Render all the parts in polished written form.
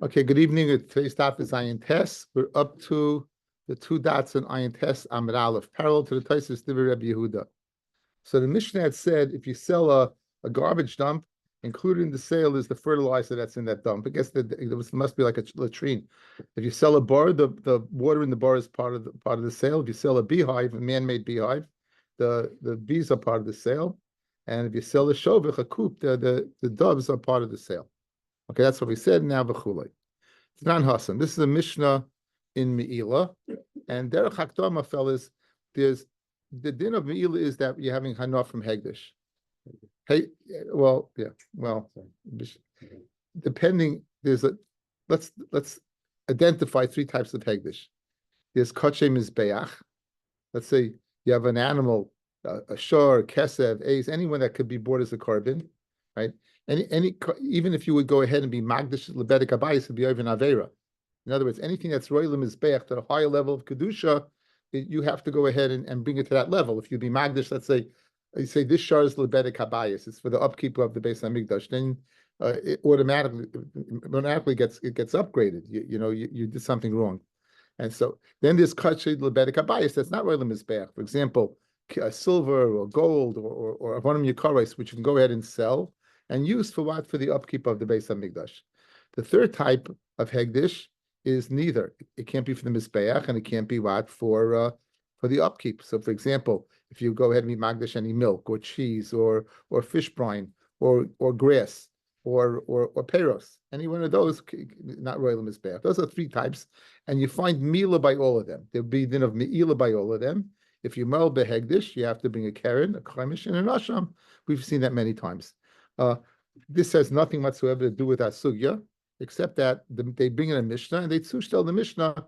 Okay, good evening. Today's stop is Ayin Tes. We're up to the two dots in Ayin Tes Amid Aleph, parallel to the Taisus Divrei Rabbi Yehuda. So the Mishnah had said if you sell a garbage dump, including the sale is the fertilizer that's in that dump. I guess must be like a latrine. If you sell a bar, the water in the bar is part of the sale. If you sell a beehive, a man-made beehive, the bees are part of the sale. And if you sell a shovich, a coop, the doves are part of the sale. Okay, that's what we said. Now b'chulei. It's non Hassan. This is a Mishnah in Me'ila, and Derech Hakdama, fellas, there's the din of Me'ila is that you're having Hana from Hegdish. Hey, well, depending. Let's identify three types of Hegdish. There's Kache Mizbeach. Let's say you have an animal, a shor, kesev, ace, anyone that could be bought as a carbon, right? Any even if you would go ahead and be magdish lebedik abayis, would be over avera. In other words, anything that's roilim is beach to a higher level of kedusha, you have to go ahead and bring it to that level. If you be magdish, let's say, you say this shar is lebedik abayis, it's for the upkeep of the Beis Hamikdash, then it automatically gets upgraded. You did something wrong, and so then there's kachid lebedik abayis that's not roilim is beach. For example, silver or gold or one of yikaris, which you can go ahead and sell and used for what? For the upkeep of the Beis Hamikdash. The third type of hegdish is neither. It can't be for the mizbeach, and it can't be what? For the upkeep. So, for example, if you go ahead and eat magdish any milk or cheese or fish brine or grass or peros, any one of those, not royal mizbeach. Those are three types, and you find mila by all of them. There'll be din of meila by all of them. If you mel behegdish, you have to bring a keren, a chaimish, and an asham. We've seen that many times. This has nothing whatsoever to do with our sugya, except that they bring in a Mishnah and they tell the Mishnah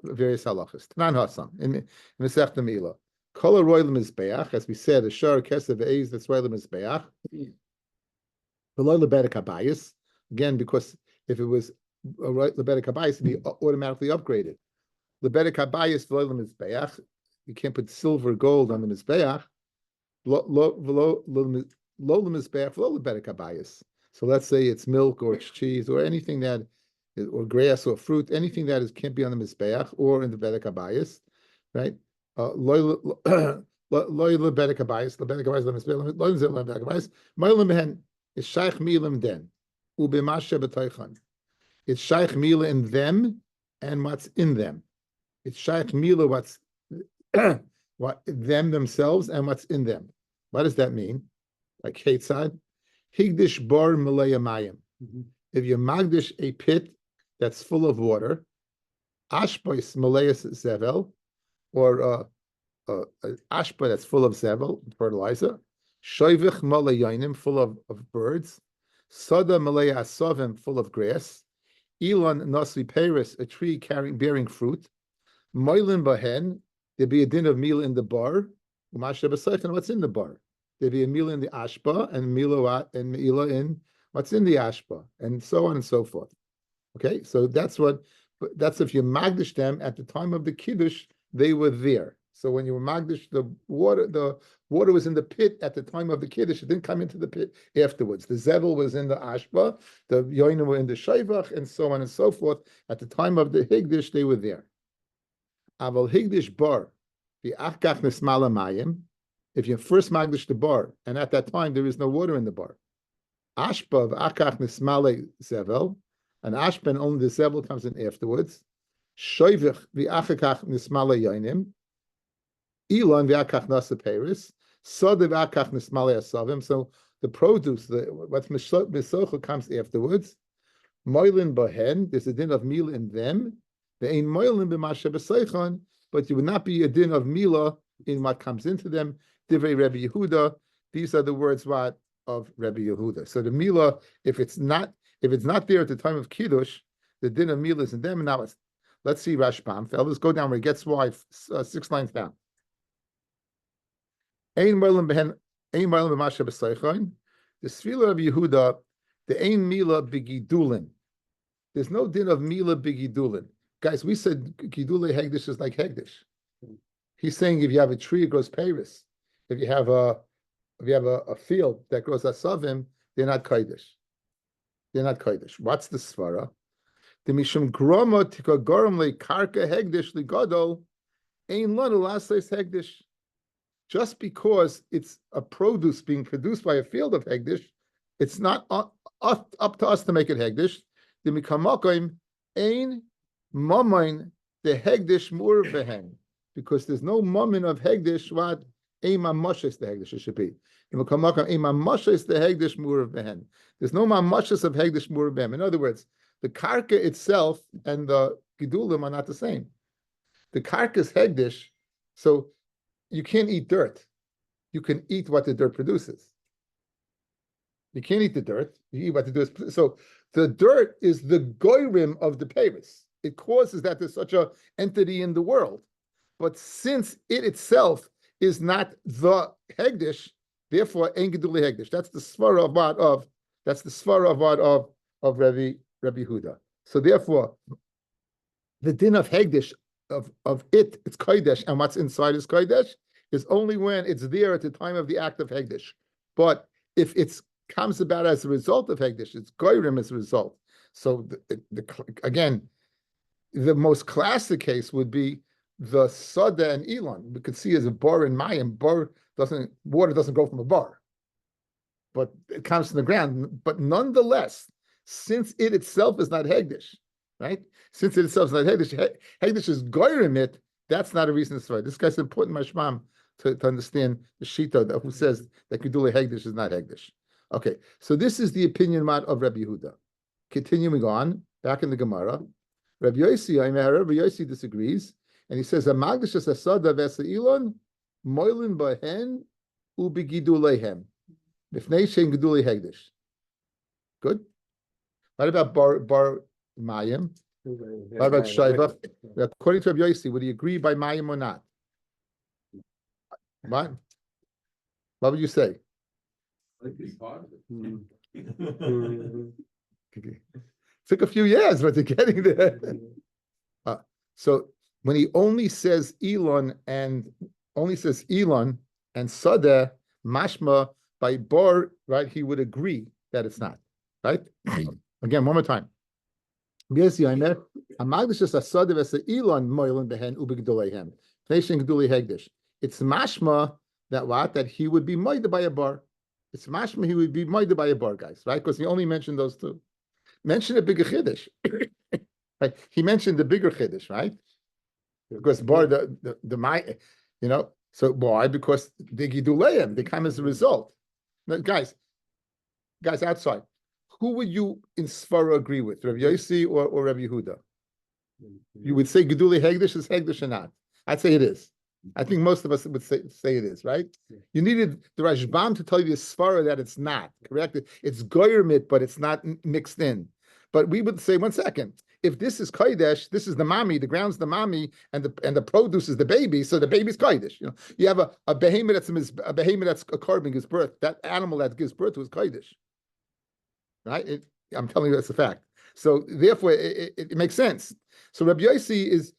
various halachas. Tanan Hasan in Masechta Meila. Kol roilim mizbeach, as we said, a shar kesev eis that's roilim mizbeach. Below lebedik habayis, again, because if it was lebedik habayis, it'd be automatically upgraded. Lebedik habayis roilim mizbeach. You can't put silver, gold on the mizbeach. So let's say it's milk or it's cheese or anything that is, or grass or fruit, anything that is can't be on the mizbeach or in the bedek habayis, right? It's shaykh milim den ubimashe b'toichan. It's shaykh mila in them and what's in them. It's shaykh mila what's what them themselves and what's in them. What does that mean? Like Ketzad, Higdish bar Malaya Mayim. If you magdish a pit that's full of water, Ashbois Malayas Zevel, or Ashba that's full of Zevel, fertilizer, Shoivich Malayanim, full of birds, Sada Malaya Asovim, full of grass, Elon Nasi Paris, a tree bearing fruit, Moilin Bahen, there'd be a din of meal in the bar. What's in the bar? There'd be a meal in the ashba and meila in what's in the ashba, and so on and so forth. Okay, so that's if you magdish them at the time of the kiddush, they were there. So when you were magdish the water was in the pit at the time of the kiddush. It didn't come into the pit afterwards. The zevel was in the ashba, the yoina were in the shaivach, and so on and so forth. At the time of the higdish, they were there. Aval higdish bar. The achkach nesmala mayim, if you first magdish the bar, and at that time there is no water in the bar. Ashba achkach nesmala zevel, and ashba only the zevel comes in afterwards. Shoivich the achkach nesmala yoinim, Elon the achkach nasa peris, Soda the achkach nesmala asavim. So the produce, what's misocha comes afterwards. Moilin bahen, there's a din of meal in them. They ain't moilin b'mashe b'seichon. But you would not be a din of mila in what comes into them. Divrei Rabbi Yehuda. These are the words of Rabbi Yehuda. So the mila, if it's not there at the time of kiddush, the din of mila is in them. And now let's see Rashbam. Fellas, go down where it gets why 6 lines down. Ein moilim b'mashe b'seichon. The sfila of Yehuda, the ein mila b'gidulin. There's no din of mila b'gidulin. Guys, we said Gidule Hegdish is like Hegdish. He's saying if you have a tree, it grows Paris. If you have a field that grows Asavim, they're not Kaidish. They're not Kaidish. What's the Svara? The mishum groma tikagorum le karka hegdish ligadol ein lanu lases hegdish. Just because it's a produce being produced by a field of hegdish, it's not up to us to make it hegdish. The mikamakim ein mamain the hegdish mur behen, because there's no moment of hegdish what ein mamashes the hegdish it should be. The mikamakim ein mamashes the hegdish mur behen. There's no mamashes of hegdish mur behen. In other words, the karka itself and the gidulim are not the same. The karka is hegdish, so you can't eat dirt. You can eat what the dirt produces. You can't eat the dirt. You eat what the dirt produces. So the dirt is the goyrim of the Paris. It causes that there's such an entity in the world. But since it itself is not the hegdish, therefore ein geduli hegdish. That's the svara of Rabbi Huda. So therefore, the din of hegdish of it's kodesh, and what's inside is kodesh, is only when it's there at the time of the act of hegdish. But if it comes about as a result of hegdish, it's goyrim as a result. So again, the most classic case would be the sada and elon. We could see as a bar in mayim, water doesn't go from a bar, but it comes from the ground. But nonetheless, since it itself is not hegdish, right? Since it itself is not hegdish, hegdish is goyrim it. That's not a reason to swear. This guy's important mashmam to understand the shita who says that geduli hegdish is not hegdish. Okay, so this is the opinion of Rabbi Yehuda. Continuing on, back in the Gemara, Rabbi Yossi disagrees, and he says, "Amagdish asada v'esa'ilon moilin bahen ubigiduleihem b'fnei shein geduli hegdish." Good. What about bar mayim? What about shayvach? According to Rabbi Yossi, would he agree by mayim or not? What? What would you say? Took a few years, but they're getting there. So when he only says Elon and Sada, mashma by bar, right? He would agree that it's not, right? Again, one more time. It's mashma that what? That he would be moided by a bar. It's mashma he would be moided by a bar, guys, right? Because he only mentioned those two. Mention a bigger chiddush. Right? He mentioned the bigger chiddush, right? Because bar the my, so why? Because the giduleim, they come as a result. Now, guys outside, who would you in Svara agree with, Rabbi Yossi or Rabbi Yehuda? You would say geduli hegdish is hegdish or not? I'd say it is. I think most of us would say it is, right? You needed the Rashbam to tell you the Svara that it's not, correct? It's goyermit, but it's not mixed in. But we would say, one second, if this is kodesh, this is the mami, the ground's the mami, and the produce is the baby, so the baby's kodesh. You have a behemoth that's occurring gives birth. That animal that gives birth to is kodesh, right? I'm telling you that's a fact. So therefore, it makes sense. So Rabbi Yossi is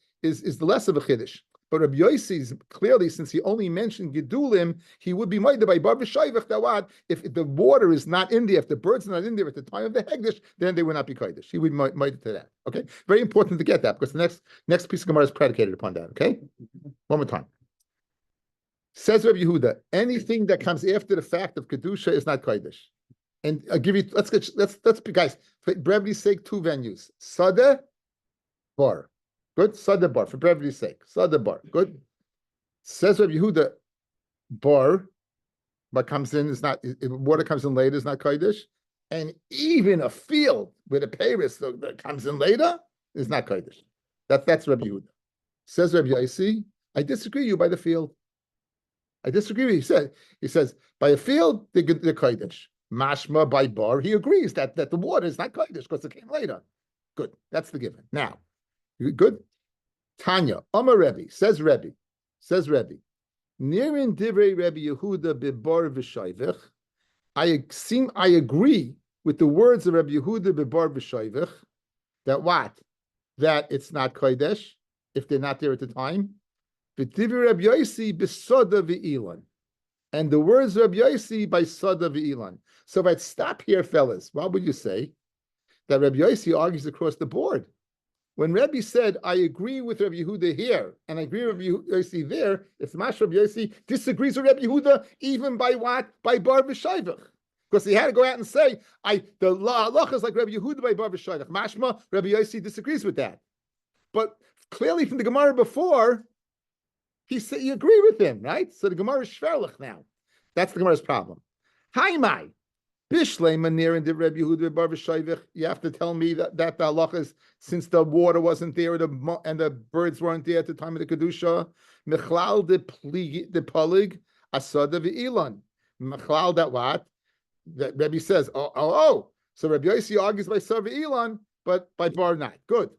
the less of a chiddush. But Rabbi Yossi clearly, since he only mentioned gedulim, he would be moided by bar v'shayvach dawad. If the water is not in there, if the bird's not in there at the time of the hegdish, then they would not be kodesh. He would moided to that. Okay, very important to get that because the next piece of Gemara is predicated upon that. Okay, one more time. Says Rabbi Yehuda, anything that comes after the fact of kedusha is not kodesh. And I'll give you. Let's guys, for brevity's sake, two venues: Sada, bar. Good. Sada bar, for brevity's sake. Sada bar. Good. Says Rabbi Yehuda, bar, what comes in is not, water comes in later is not kodesh. And even a field with a paris that comes in later is not kodesh. That's Rabbi Yehuda. Says Rabbi Yossi, I disagree with you by the field. I disagree with you. He says, by a field, they're kodesh. Mashma by bar, he agrees that the water is not kodesh because it came later. Good. That's the given. Now, good. Tanya, Amar Rebbe, says Rebbe, Nirin divrei Rebbe Yehuda bebar v'shayvich. I agree with the words of Rebbe Yehuda bebar v'shayvich that what? That it's not kodesh if they're not there at the time. V'divrei Rebbe Yossi b'soda v'ilon. And the words of Rabbi Yossi by Sada v'Ilan. So if I'd stop here, fellas, what would you say? that Rabbi Yossi argues across the board. When Rabbi said, I agree with Rabbi Yehuda here, and I agree with Rabbi Yossi there, it's Mash Rabbi Yossi disagrees with Rabbi Yehuda, even by what? By bar v'shayvach. Because he had to go out and say, the halacha is like Rabbi Yehuda by bar v'shayvach. Mashma, Rabbi Yossi disagrees with that. But clearly from the Gemara before, he said, you agree with him, right? So the Gemara is shverlich now. That's the Gemara's problem. Haimai. Bishlei manir and Rabbi Yehuda bar v'shayvach. You have to tell me that the halacha is, since the water wasn't there and the birds weren't there at the time of the kedusha. Mechlal de palig asada v'ilon. Mechlal that what? That Rabbi says, so Rabbi Yossi argues by Sar v'ilon, but by bar not. Good.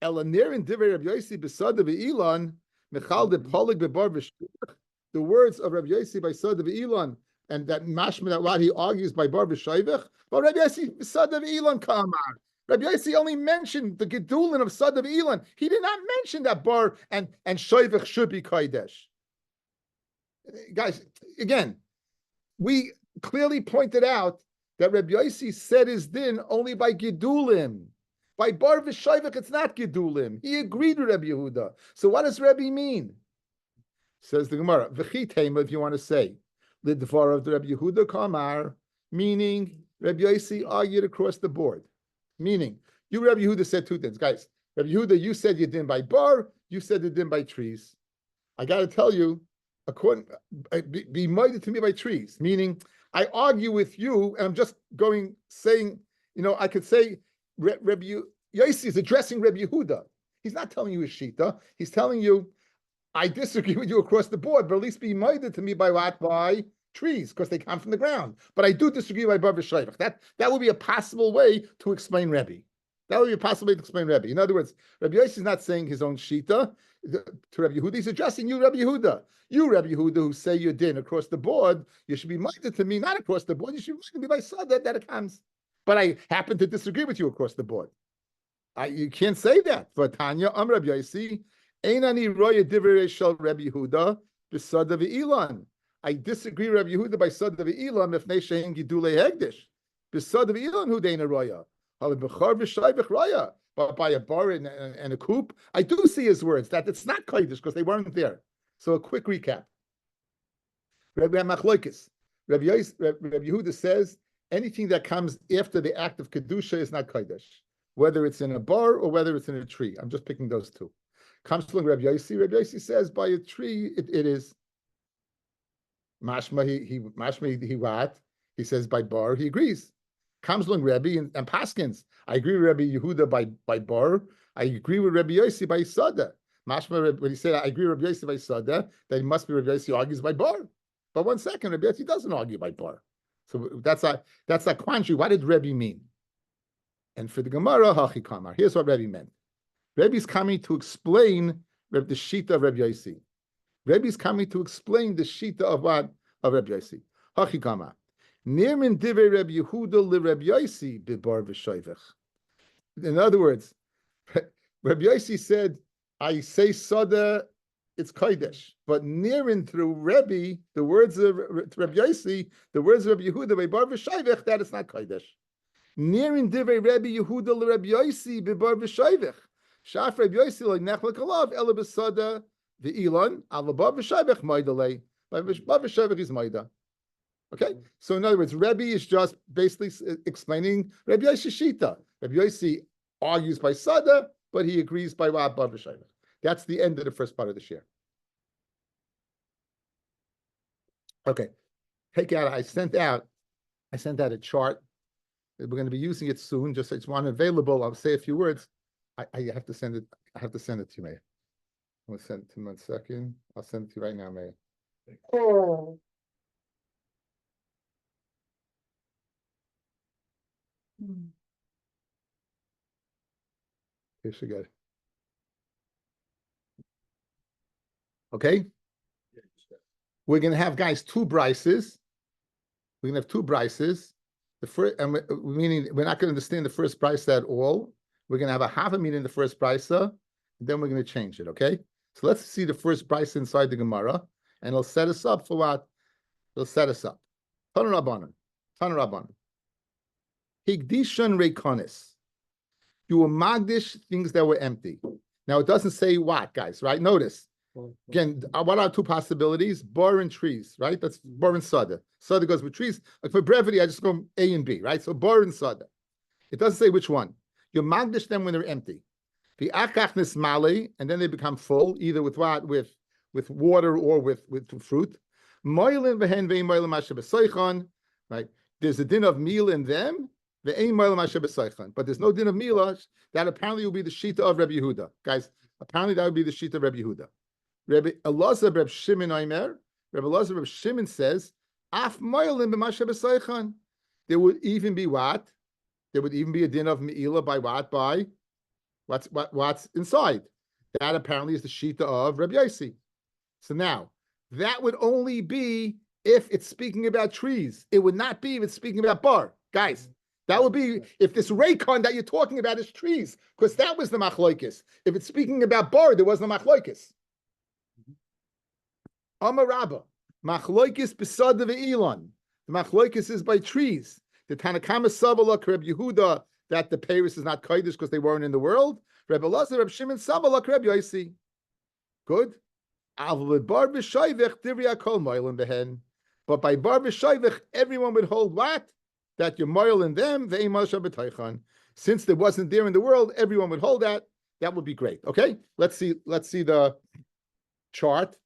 Elanir and divrei Rabbi Yossi besada v'ilon. Mechal de palig bebar v'shayvach. The words of Rabbi Yossi by Sada v'ilon, and that mashma that what he argues by bar v'shayvach, but Rabbi Yossi Sada v'ilon kamar. Rabbi Yossi only mentioned the gedulin of Sada v'ilon. He did not mention that bar and shayvach should be kodesh. Guys, again, we clearly pointed out that Rabbi Yossi said his din only by gedulim. By bar v'shayvach, it's not gedulim. He agreed with Rabbi Yehuda. So what does Rabbi mean? Says the Gemara, v'chitema, if you want to say, l'dvar of the Rabbi Yehuda kamar, meaning Rabbi Yossi argued across the board. Meaning, you Rabbi Yehuda said two things. Guys, Rabbi Yehuda, you said you didn't by bar, you said you didn't by trees. I got to tell you, be minded to me by trees. Meaning, I argue with you, and I'm just saying, I could say, Rabbi Yossi is addressing Rabbi Yehuda. He's not telling you his shita. He's telling you, I disagree with you across the board, but at least be minded to me by what? By trees, because they come from the ground. But I do disagree by bar v'shayvach. That would be a possible way to explain Rabbi. That would be a possible way to explain Rabbi. In other words, Rabbi Yossi is not saying his own shita to Rabbi Yehuda. He's addressing you, Rabbi Yehuda. You, Rabbi Yehuda, who say you're din across the board, you should be minded to me, not across the board. You should be by sada that it comes. But I happen to disagree with you across the board. You can't say that. But Tanya, Rabbi Yossi, Einani roya divrei shel Rabbi Yehuda b'sada v'ilon. I disagree with Rabbi Yehuda by sada v'ilon if shein gidulei hegdish. B'sada v'ilon hu deina roya. Hal b'char v'shayvach roya. But by a bar and a coop, I do see his words that it's not kodesh because they weren't there. So a quick recap. Rabbi Machloikis. Rabbi Yehuda says anything that comes after the act of kedusha is not kodesh, whether it's in a bar or whether it's in a tree. I'm just picking those two. Comes from Rabbi Yossi. Rabbi Yossi says by a tree it is. Mashma he what? He says by bar he agrees. Comes along Rabbi and Paskins. I agree with Rabbi Yehuda by bar. I agree with Rabbi Yossi by sada. Mashma when he said I agree with Rabbi Yossi by sada, then it must be Rabbi Yossi argues by bar. But 1 second, Rabbi Yossi doesn't argue by bar. So that's a quandary. What did Rabbi mean? And for the Gemara, hachi kamar. Here's what Rabbi meant. Rebbe's coming to explain the shita of Rabbi Yossi. Rebbe's coming to explain the shita of what? Of Rabbi Yossi. Hachikama. Nirmin divrei Rabbi Yehuda li Rabbi Yossi bibar v'shayvach. In other words, Rabbi Yossi said, I say sada, it's kodesh. But Nirmin through Rebbe, the words of Rabbi Yossi, the words of Rabbi Yehuda bibar v'shayvach, that is not kodesh. Nirmin divrei Rabbi Yehuda li Rabbi Yossi bibar v'shayvach. Shaf Rabbi Yossi like nechlek alav ela besada ve'ilon alabav v'shayvach maidalei. Bav v'shayvach is maida. Okay, so in other words, Rabbi is just basically explaining Rabbi Yossi shita. Rabbi Yossi argues by sada, but he agrees by bav v'shayvach. That's the end of the first part of the share. Okay, I sent out a chart. We're going to be using it soon. Just it's one available. I'll say a few words. I have to send it. I have to send it to you, Mayor. I'm going to send it to you in 1 second. I'll send it to you right now, Mayor. Oh. Here she goes. Okay. We're going to have, guys, 2 brises. We're going to have 2 brises. The first, and meaning we're not going to understand the first brise at all. We're going to have a half a meaning in the first brisa, then we're going to change it, okay? So let's see the first brisa inside the Gemara, and it'll set us up for what? It'll set us up. Tanu Rabbanan. Higdishon reikonis. You were magdish things that were empty. Now it doesn't say what, guys, right? Notice. Again, what are two possibilities? Bar and trees, right? That's bar and sada. Sada goes with trees. Like for brevity, I just go A and B, right? So bar and sada. It doesn't say which one. You magdish them when they're empty. The akachnis male, and then they become full, either with what? With water or with fruit. Moilin vehen ve'im moilin mashe b'soichon, right? There's a din of meal in them, ve'im moilin mashe b'soichon, but there's no din of milah. That apparently will be the shita of Rabbi Yehuda, guys. Apparently that would be the shita of Rabbi Yehuda. Rabbi Elazar Reb Shimon Omer, Rabbi Elazar Reb Shimon says, af moilin b'mashe b'soichon. There would even be what? There would even be a din of meila by what? By what's inside. That apparently is the shita of Rabbi Yossi. So now, that would only be if it's speaking about trees. It would not be if it's speaking about bar. Guys, that would be if this raycon that you're talking about is trees, because that was the machloikis. If it's speaking about bar, there was no machloikis. Amar Rabba, machloikis besada ve'ilon. The machloikis is by trees. The Tanakama Sabalak Reb Yehuda that the Paris is not kodesh because they weren't in the world. Reb Elazar Reb Shimon Sabalak Reb Yossi. Good. But by bar v'shayvich, everyone would hold what? That you're moil in them, since there wasn't there in the world, everyone would hold that. That would be great. Okay, let's see the chart.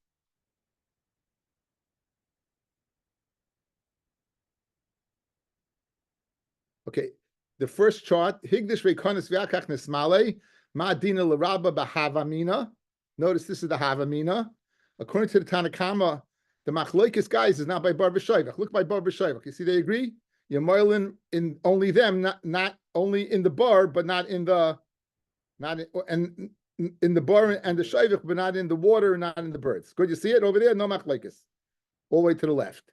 Okay, the first chart, Higdish Reikonis V'akach Nesmale, Ma'adina L'Rabba B'Havamina. Notice this is the Havamina. According to the Tanakama, the Machloikis guys is not by bar v'shayvach. Look by bar v'shayvach. You see, they agree. You're moiling in only them, not only in the bar, but not in the bar and the shayvach, but not in the water, not in the birds. Good, you see it over there? No Machloikis. All the way to the left.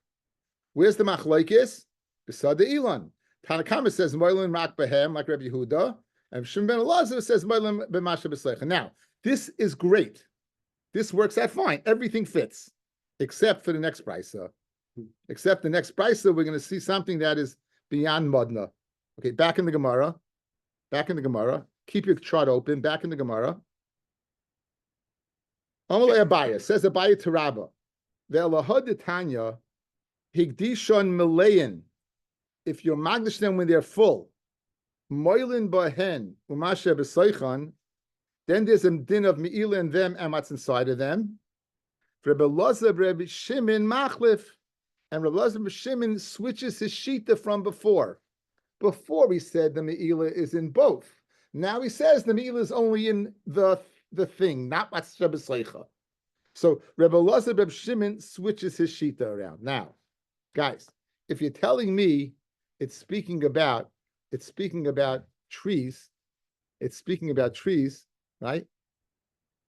Where's the Machloikis? Beside the Elon. Tanakama says moiling rak behem like Rabbi Yehuda, and Shimon ben Elazar says moiling b'masha b'sleicha. Now, this is great. This works out fine. Everything fits, except for the next brisa. Except the next brisa, we're going to see something that is beyond Modna. Okay, back in the Gemara. Keep your chart open. Back in the Gemara. Amalei Abaya says Abaya to Rabba. Ve'elahad Tanya higdishon melein. If you're magdish them when they're full, moilin bahen umasha b'soichan. Then there's a din of meila in them and what's inside of them. Rabbi Elazar, Rabbi Shimon machlif, and Rabbi Elazar, Rabbi Shimon switches his shita from before. Before he said the meila is in both. Now he says the meila is only in the thing, not what's b'sleicha. So Rabbi Elazar, Rabbi Shimon switches his shita around. Now, guys, if you're telling me it's speaking about trees, right?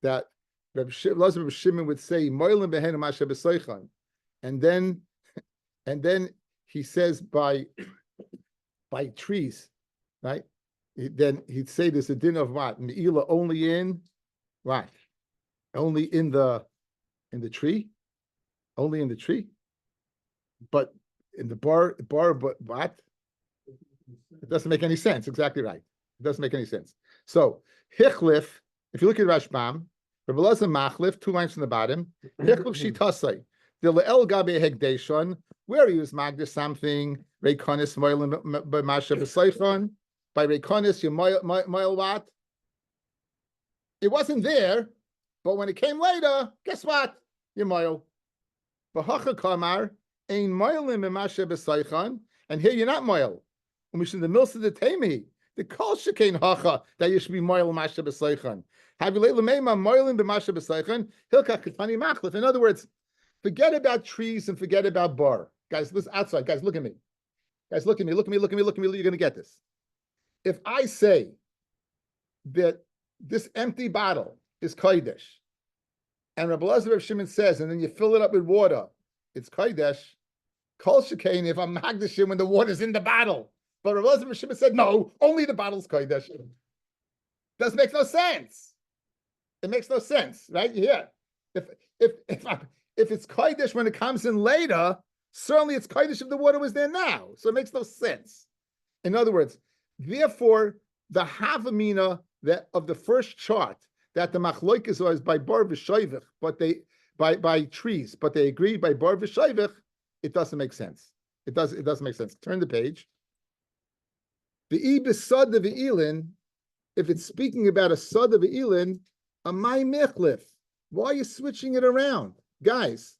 That Rabbi Shimon would say, "Moilim behen masha b'soichan," and then he says by trees, right? Then he'd say there's a din of what? Meila only in what? Only in the tree, but in the bar, but what? It doesn't make any sense. Exactly right. It doesn't make any sense. So Hichlif. If you look at Rashbam, Rabbi Elazar Machlif, 2 lines from the bottom, Hichlif Shitasai, the Le'el Gabe Hegdeshon, where he was magdish something, Reikonis Moil B'Masha B'Seichon, by Reikonis, you moil what? It wasn't there, but when it came later, guess what? You moil. B'Hacha Kamar, Ein Moilim B'Masha B'Seichon, and here you're not moil. Umishin the Milsa the Temi, the kol shekain hacha that you should be moil masha b'seichon. Have you lately made my moiling b'masha b'seichon? Hilkach ketani machlif. In other words, forget about trees and forget about bar. Guys, listen outside. Guys, look at me. Guys, look at me. You're going to get this. If I say that this empty bottle is kodesh, and Rabbi Elazar Reb Shimon says, and then you fill it up with water, it's kodesh. Kol shekain if I'm magdashim when the water's in the bottle. But Rabbi Elazar Shimon said, no, only the bottle's kodesh. Doesn't make no sense. It makes no sense, right? Yeah. If it's kodesh when it comes in later, certainly it's kodesh if the water was there now. So it makes no sense. In other words, therefore, the havamina that of the first chart that the machloikis was by bar v'shoivich, but they by trees, but they agreed by bar v'shoivich, it doesn't make sense. It doesn't make sense. Turn the page. The ibisad of Elin, if it's speaking about a sad of Elin, a my mechlif. Why are you switching it around, guys?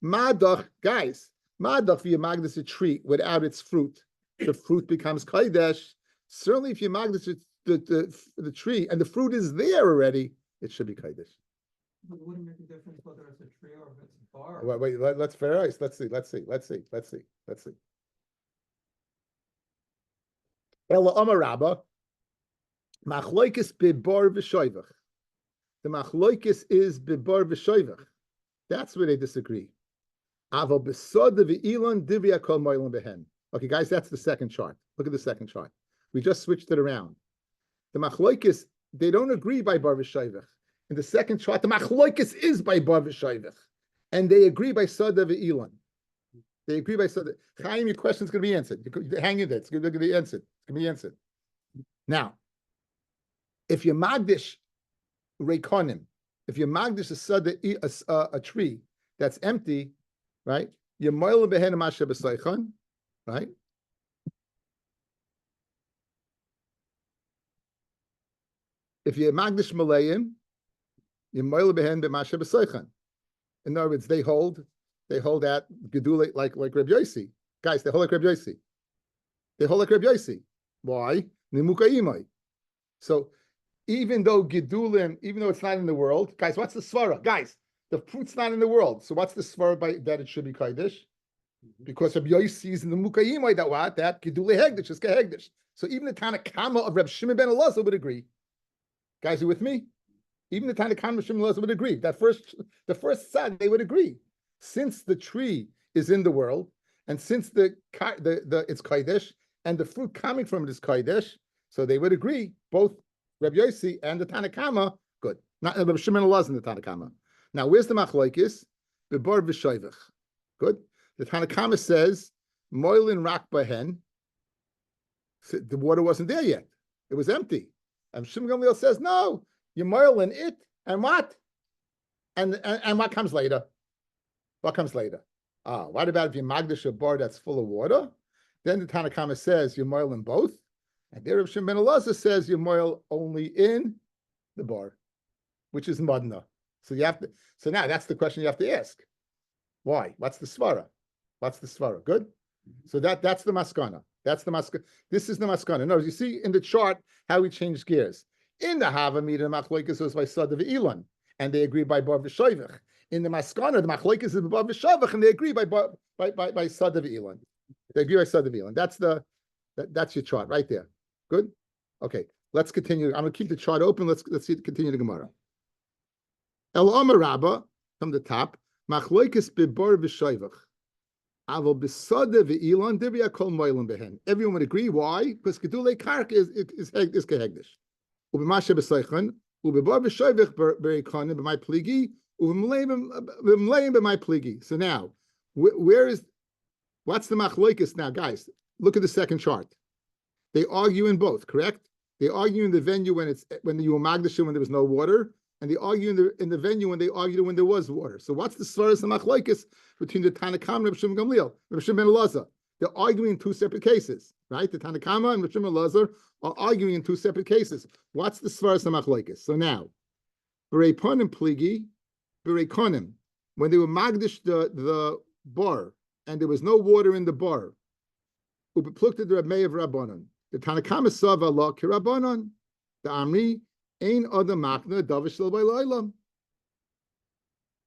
Madach, v'yamagdis a tree without its fruit, the fruit becomes kaidesh. Certainly, if you magdis the tree and the fruit is there already, it should be kaidesh. But it wouldn't make a difference whether it's a tree or if it's a bar. Wait, let's verify. Let's see. Ela Amar Rabba, machloikis bibar v'shoivach. The machloikis is bibar v'shoivach. That's where they disagree. Aval besod v'ilan divya kol moilin behen. Okay, guys, that's the second chart. Look at the second chart. We just switched it around. The machloikis, they don't agree by bar v'shoivach. In the second chart, the machloikis is by bar v'shoivach, and they agree by soda v'ilan. They agree by soda. Chaim, your question's going to be answered. Hang in there. It's going to be answered. It's going to be answered. Now, if you magdish rekonim, if you magdish a tree that's empty, right? You moil behen masha b'saychan, right? If you magdish malayim, you moil behen b'masha b'saychan. In other words, they hold that gedula like Rabbi Yossi. Guys, they hold like Rabbi Yossi. They hold like Rabbi Yossi. Why? Nimuka imay. So even though gedulim, even though it's not in the world, guys, what's the svara? Guys, the fruit's not in the world. So what's the svara by that it should be kaidish? Because Rabbi Yossi is in the muka imay that gedule hegdish is kehegdish. So even the Tanakama of Reb Shimon ben Elazar would agree. Guys, are you with me? Even the Tanakama of Shimon ben Elazar would agree. The first side they would agree. Since the tree is in the world, and since it's kaidish, and the fruit coming from it is kaidish, so they would agree, both Rabbi Yossi and the Tanakama, good. Not Rabbi Shimon Elazar in the Tanakama. Now, where's the machlokes? Bebar v'shoivach. Good. The Tanakama says, moilin rak bahen. The water wasn't there yet. It was empty. And Shimon Gamliel says, no, you moilin it, and what? And what comes later? What comes later? What about if you magdish a bar that's full of water? Then the Tanakama says you moil in both, and there Reb Shimon ben Elazar says you moil only in the bar, which is madna. So you have to. So now that's the question you have to ask. Why? What's the svara? Good. So that's the maskana. That's the maskana. This is the maskana. No, you see in the chart how we changed gears. In the Hava meter, machlokes was by Sada v'Ilan, and they agree by bar v'shoivach. In the maskana, the machlokes is by bar v'shoivach, and they agree by Sada v'Ilan. They agree by Sada v'Ilan. That's your chart right there. Good. Okay, let's continue. I'm going to keep the chart open. Let's continue the Gemara. El Amar Rabba from the top. Machlokes bebar v'shoivach. Aval b'sada v'Ilan divya kol moilin behen. Everyone would agree. Why? Because gedule karka is kehegdish. Ubemashe b'saychan ubebar v'shoivach berikonim b'may pligi uv'mleim b'may pligi. So now, what's the machlokes now, guys? Look at the second chart. They argue in both, correct? They argue in the venue when you were magdashim when there was no water, and they argue in the venue when they argued when there was water. So what's the svaras and machlokes between the Tanakama and Reb Shimon Gamliel, Reb Shimon ben Elazar? They're arguing in two separate cases, right? The Tanakama and Reb Shimon ben Elazar are arguing in two separate cases. What's the svaras and machlokes? So now, b'reiponim pligi, b'reikonim, when they were magdish the bar and there was no water in the bar, ubeplukted the Rabbi of Rabbanon. The Tanakama saw Allah ki Rabbanon. The Amri ein adam machna davish lo b'laylam.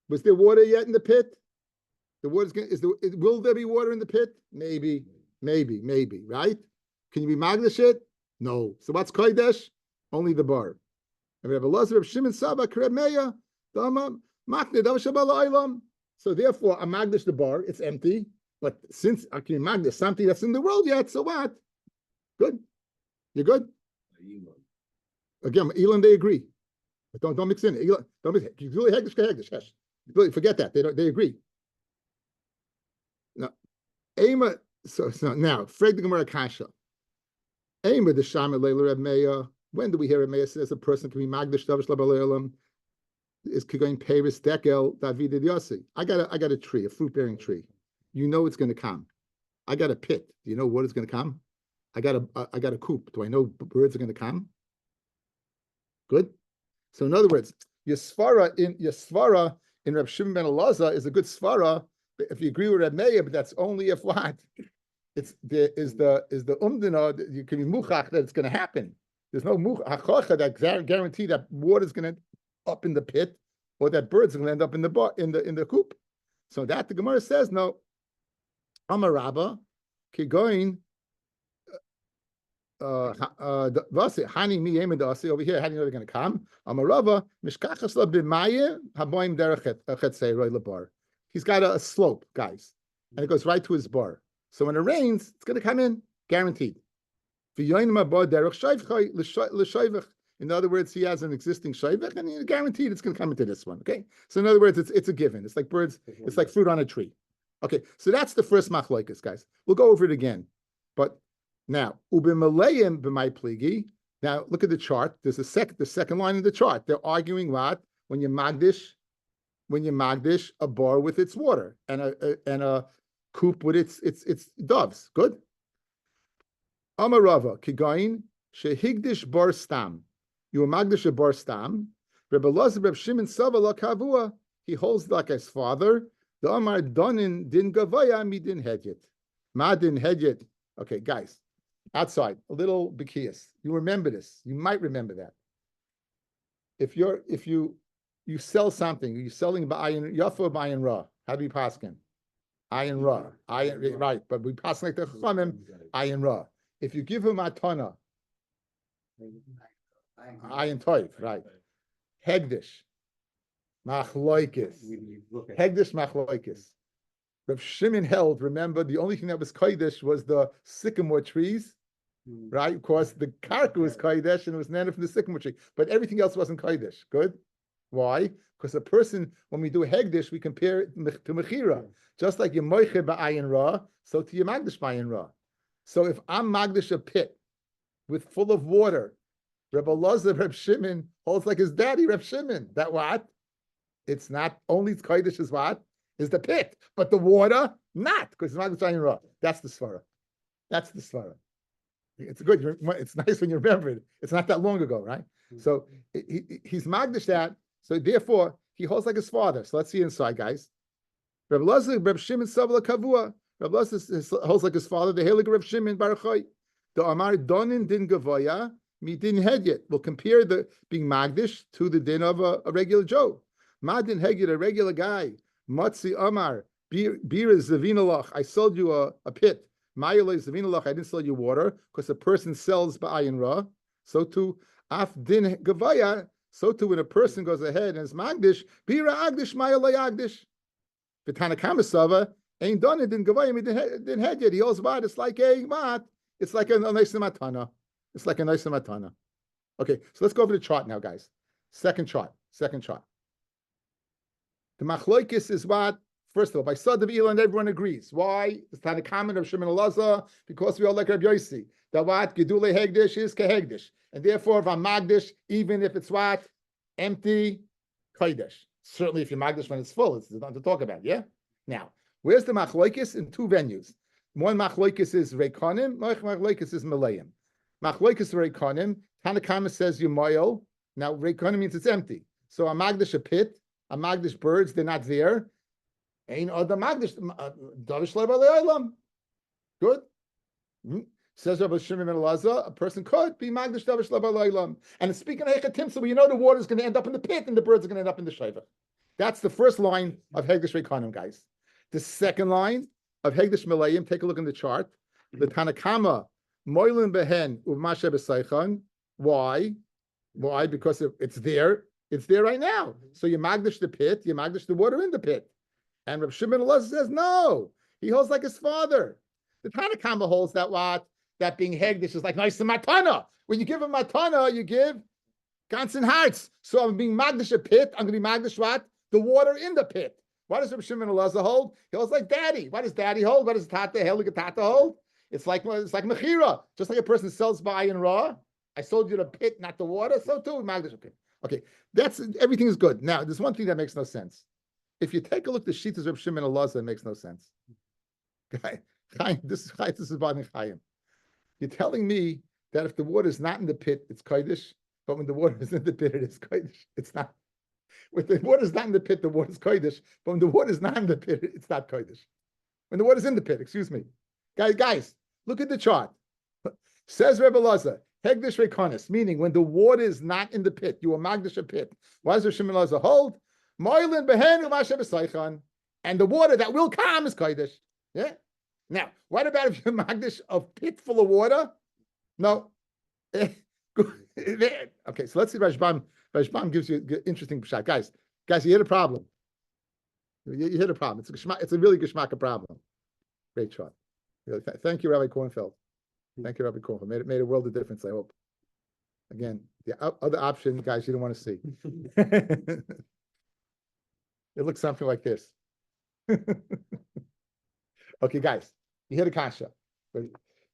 Was there water yet in the pit? The water's will there be water in the pit? Maybe, right? Can you be magdish it? No. So what's kodesh? Only the bar. And Rabbi Elazar, Rabbi Shimon Saba, Reb Meya, Dama machna davish lo b'laylam. So therefore, I magdish the bar. It's empty. But since I can magdish something that's in the world yet, so what? Good. You're good? Again, Elam, they agree. But don't mix in it. Don't mix it. Forget that. They agree. Now, Ema, so now, Freg the Gemara Kasha. Aimer the Shama Leila Reb Meir. When do we hear Reb Meir says a person can be Magdish Davish Labalaylam is going Paris Dekel David Yossi? I got a tree, a fruit bearing tree. You know it's going to come. I got a pit. Do you know what is going to come? I got a coop. Do I know birds are going to come? Good. So in other words, your svara in Reb Shimon ben Elazar is a good svara if you agree with Reb Meir, but that's only if what? It's the umdina, you can be muchach that it's going to happen. There's no muchach that guarantee that water is going to end up in the pit or that birds are going to end up in the coop. So that the Gemara says no. Amarabba, kigoin. Hani mi yem dasi over here. How do you know they're going to come? Amarava mishkachas la b'maye haboim derech chetzei roy lebar. He's got a slope, guys, and it goes right to his bar. So when it rains, it's going to come in, guaranteed. In other words, he has an existing shayvich, and he's guaranteed it's going to come into this one. Okay, so in other words, it's a given. It's like birds. It's like fruit on a tree. Okay, so that's the first machlokes, guys. We'll go over it again, but. Now, ubimalayim b'may pligi. Now, look at the chart. There's the second line of the chart. They're arguing what when you magdish a bar with its water and a coop with its doves. Good. Amarava kigain shehigdish bar stam. You magdish a bar stam. Rebbe Elazar Reb Shimon Savala Kavua. He holds like his father. The Amar Donin din gavaya mi din hedyet. Ma din hedyet. Okay, guys. Outside, a little bikias. You remember this. You might remember that. If you sell something, you're selling ba'ayin yafa ba'ayin ra. How do you paskin? Ayin ra. Ayin right, but we pass like the chachamim ayin ra. If you give him atana, ayin toiv, right? Hegdish, machloikis. Hegdish machloikis. Reb Shimon held, remember, the only thing that was kodesh was the sycamore trees, right? Of course, the karka was kodesh and it was nana from the sycamore tree, but everything else wasn't kodesh. Good. Why? Because a person, when we do hegdish, we compare it to mechira. Just like you moiche ba'ayin ra, so to your magdish ba'ayin ra. So if I'm magdish a pit with full of water, Reb Elazar, Reb Shimon holds like his daddy, Reb Shimon. That what? It's not only kodesh is what? Is the pit, but the water not, because it's not the shining raw. That's the svara. That's the svara. It's good. It's nice when you remember it. It's not that long ago, right? So he's magdish that. So therefore, he holds like his father. So let's see inside, guys. Reb Elazar, Reb Shimon Savla Kavua. Reb Elazar holds like his father. The Helig Reb Shimon Baruchai. The Amar Donin din Gavoya mi din hedyet. We'll compare the being magdish to the din of a regular Joe. Ma din hedyet, a regular guy. Matzi Amar, beer is Zavinalach. I sold you a pit. Mayale Zavinalach, I didn't sell you water, because a person sells ba'ayin ra. So to Af din Gavaya, so to when a person goes ahead and is Magdish, Bira Agdish, Mayale Agdish. V'tanakama Sava, ain't done it, didn't Gavaya, didn't head yet. He holds about it's like a mat. It's like a nice matana. It's like a nice matana. Okay, so let's go over the chart now, guys. Second chart. The machloikis is what? First of all, by Sad of Elan, everyone agrees. Why? It's not a comment of Shimon Elazar, because we all like Rabbi Yossi. That what? Gedule Hegdish is Kehegdish. And therefore, if I'm Magdish, even if it's what? Empty, Kodesh. Certainly, if you're Magdish when it's full, it's nothing to talk about, yeah? Now, where's the machloikis? In two venues. One machloikis is Reikonim, one machloikis is Malayim. Machloikis Reikonim, Tanakama says Yumoyel. Now, Reikonim means it's empty. So I'm Magdish a pit, a Magdish birds, they're not there. Ain't other Magdish Davish Le'Olam. Good. Says Rabbi Shimon ben Elazar, a person could be Magdish Davish Le'Olam. And speaking of Echatim, so you know the water is going to end up in the pit and the birds are going to end up in the Shaiva. That's the first line of Hegdish Reikanim, guys. The second line of Hegdish Malayim, take a look in the chart. The Tanakama, Moilin Behen, Uvmashe B'Saychan. Why? Why? Because it's there. It's there right now. So you magdish the pit, you magdish the water in the pit. And Rabbi Shimon Elazar says, no. He holds like his father. The Tanakama holds that what? That being hegdish is like nice matana. When you give a matana, you give ganzen hearts. So I'm being magdish a pit. I'm going to be magdish what? The water in the pit. What does Rabbi Shimon Elazar hold? He holds like daddy. What does daddy hold? What does Tata Helig Tata hold? It's like mechira, just like a person sells by and raw. I sold you the pit, not the water. So too, magdish a pit. Okay, that's everything is good. Now, there's one thing that makes no sense. If you take a look, the sheet is Reb Shimon Elazar, it makes no sense. Chaim, this is about Chaim. You're telling me that if the water is not in the pit, it's kodesh, but when the water is in the pit, it is kodesh. It's not. When the water is not in the pit, the water is kodesh, but when the water is not in the pit, it's not kodesh. When the water is in the pit, excuse me. Guys, look at the chart. Says Rebbe Elazar, Hegdish Rekonis, meaning when the water is not in the pit, you are magdish a pit. Why does Reb Shimon Elazar hold? Moilin behenu mashe b'saychan, and the water that will come is kodesh. Yeah. Now, what about if you're magdish a pit full of water? No. Okay, so let's see. Rashbam gives you an interesting shot. Guys, you hit a problem. You hit a problem. It's a really geschmacka problem. Great shot. Thank you, Rabbi Kornfeld. Thank you, Rabbi Kornfeld. Made a world of difference, I hope. Again, the other option, guys, you don't want to see. It looks something like this. Okay, guys, you hit a kasha.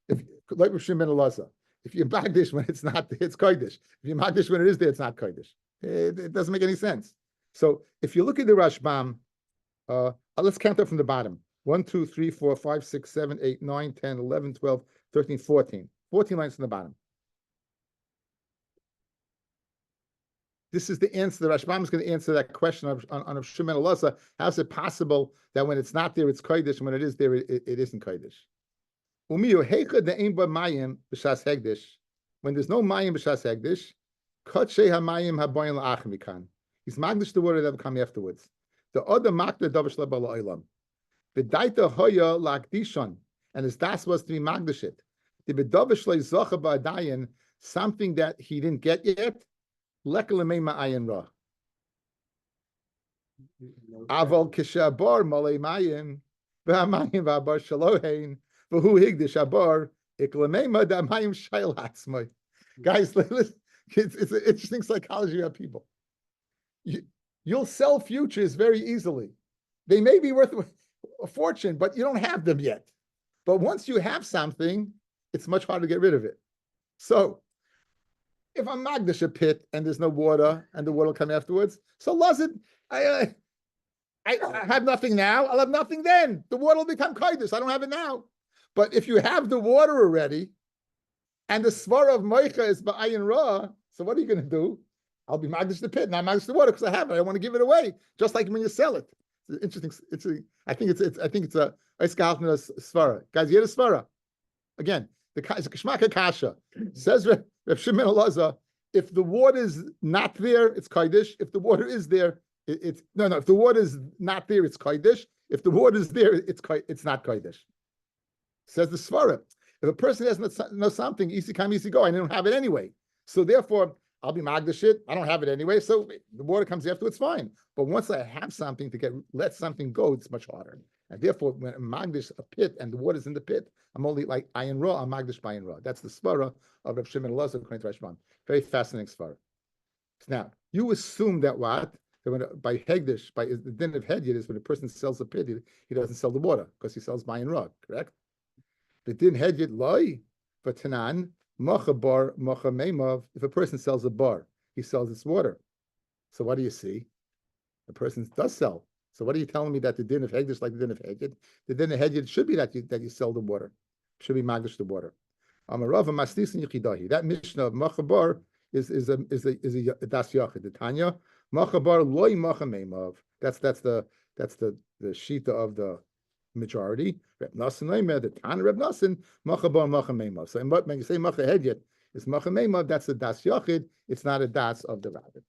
If like Rav Shimon Elazar, if you magdish when it's not, it's kodesh. If you magdish when it is there, it's not kodesh. It doesn't make any sense. So if you look at the Rashbam, let's count up from the bottom. 1, 2, 3, 4, 5, 6, 7, 8, 9, 10, 11, 12, 13, 14. 14 lines from the bottom. This is the answer. The Rashbam is going to answer that question on Rav Shimon Elazar. How is it possible that when it's not there, it's kodesh, and when it is there, it isn't kodesh? When there's no mayim b'shas hegdish, kotshei hamayim haboyin la'achmikan. He's magdish the water that will come afterwards. The other makda davish lebal olam. The daita hoya lakdishon, and his das was to be magdish it. The bedavish le'zocha ba'adayin, something that he didn't get yet. Lekel le'meima ayin ra. Aval kishabar malei mayim v'hamayim v'abar shalohein. Who higdish abar iklamema da mayim shayl hatzmai. Guys, listen, it's an interesting psychology of people. You'll sell futures very easily. They may be worth a fortune, but you don't have them yet. But once you have something, it's much harder to get rid of it. So, if I'm magdish a pit and there's no water and the water will come afterwards, so lazit, I have nothing now. I'll have nothing then. The water will become kodesh. I don't have it now. But if you have the water already, and the svara of moicha is ba'ayin ra, so what are you going to do? I'll be magdish the pit, not magdish the water, because I have it. I want to give it away, just like when you sell it. It's interesting. I think it's a svara. Guys, you hear the svara again. It's a kishmaka kasha. Says Reb Shimon Elazar, if the water is not there, it's kodesh. If the water is there, it's no. If the water is not there, it's kodesh. If the water is there, it's not kodesh. Says the Svara. If a person doesn't know something, easy come, easy go. I don't have it anyway. So therefore, I'll be magdish it. I don't have it anyway. So the water comes after, it's fine. But once I have something to let something go, it's much harder. And therefore, when I'm magdish a pit and the water's in the pit, I'm only like ayin ra, I'm magdish by ayin ra. That's the Svara of Reb Shimon Elazar according to Rashbam. Very fascinating Svara. Now, you assume that what? That when, by hegdish, by the din of hedyet is when a person sells a pit, he doesn't sell the water because he sells by ayin ra, correct? The din hedyet loy, but tanan macha bar macha meimav. If a person sells a bar, he sells its water. So what do you see? The person does sell. So what are you telling me that the din of hegdish like the din of hedyet? The din of hedyet should be that you sell the water. Should be magdish the water. Amarava masnisin yichidahi. That mishnah of macha bar is a das yachid. The Tanya macha bar loy macha meimav. That's the shita of the majority. Reb Nasan leimer, the Tana Reb Nasan, macha bar macha meimav. So when you say macha hedyet, it's macha meimav, that's a das yachid. It's not a das of the rabbit.